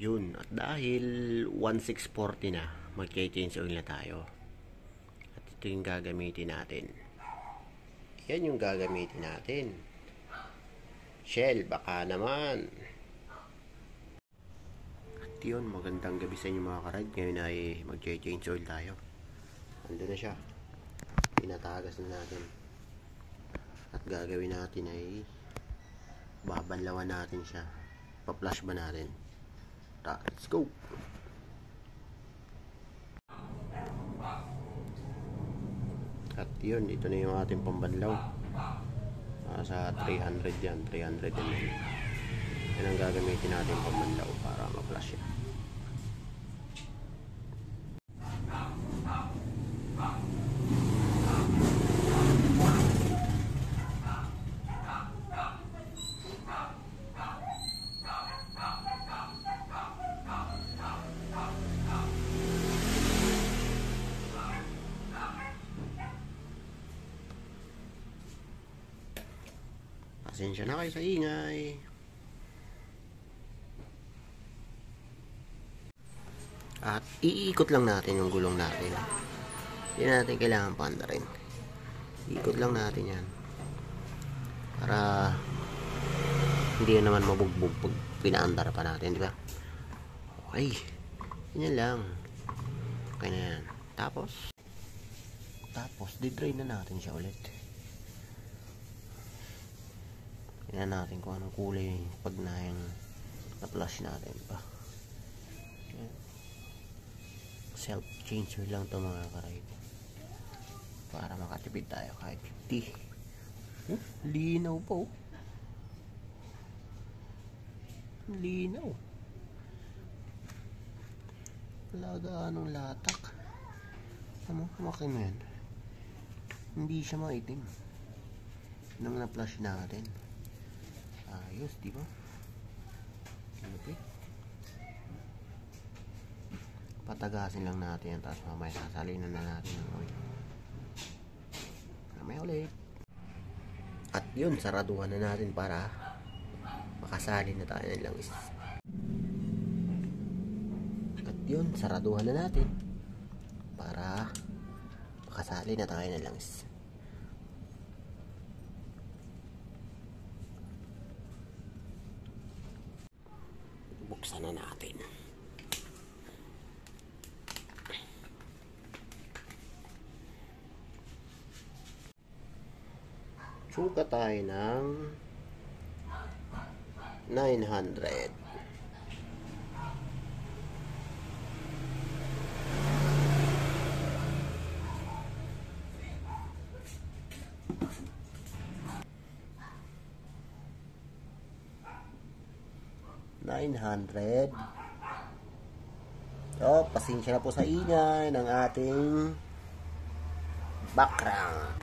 Yun, at dahil 1640 na, mag-change oil na tayo. At ito yung gagamitin natin. Yan yung gagamitin natin. Shell, baka naman. At yun, magandang gabi sa inyo mga karad. Ngayon ay mag-change oil tayo. Ando na siya. Pinatagas na natin. At gagawin natin ay babanlawan natin siya. Pa-flush ba natin? Let's go! At yun, ito na yung ating pambanlaw. Sa 300 yan, 300 ml. Yan ang gagamitin natin pambanlaw para ma-flush yan. Pasensya na kayo sa ingay. At iikot lang natin yung gulong natin. Hindi natin kailangan panda rin. Iikot lang natin yan. Para hindi naman mabugbog pag pinaandar pa natin, di ba? Okay. Yan lang. Okay na yan. Tapos di-drain na natin siya ulit. Tingnan natin kung anong kulay pag na-flush natin pa. Self change lang ito mga karide. Para makatipid tayo kahit 50. Linaw po. Linaw. Wala gaanong latak. Kumakin mo yan. Hindi siya maitim. Nang na-flush natin. Ayos, di ba? Lupit. Patagasin lang natin yan, tapos mamaya sasalinan na natin ng oil. Mamaya ulit. At yun, saraduhan na natin para makasali na tayo ng langis. At yun, saraduhan na natin para makasali na tayo ng langis. Buksan na natin. Suka tayo ng 900. So, pasensya na po sa ingay ng ating background.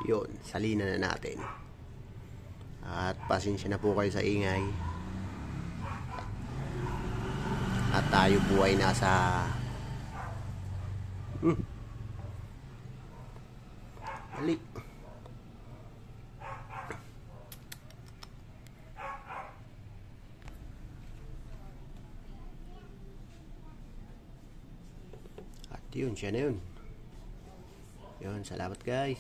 Yun, salina na natin. At pasensya na po kayo sa ingay. At tayo po ay nasa balik. At yun, siya na yun. Yun, salamat guys.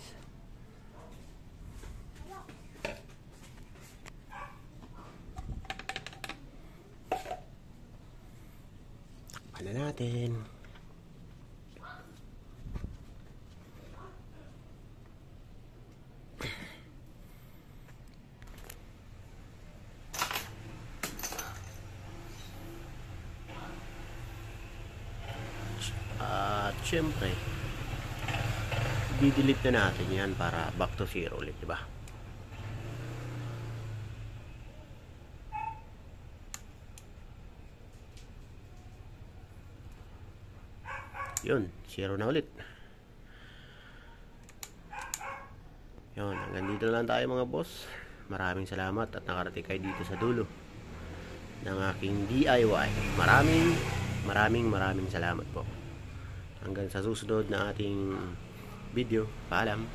Takpan na natin. At syempre di-delete na natin yan para back to zero ulit, diba? Yun, zero na ulit. Yun, hanggang dito lang tayo mga boss. Maraming salamat at nakarating kayo dito sa dulo ng aking DIY. Maraming salamat po. Hanggang sa susunod na ating video. Paalam.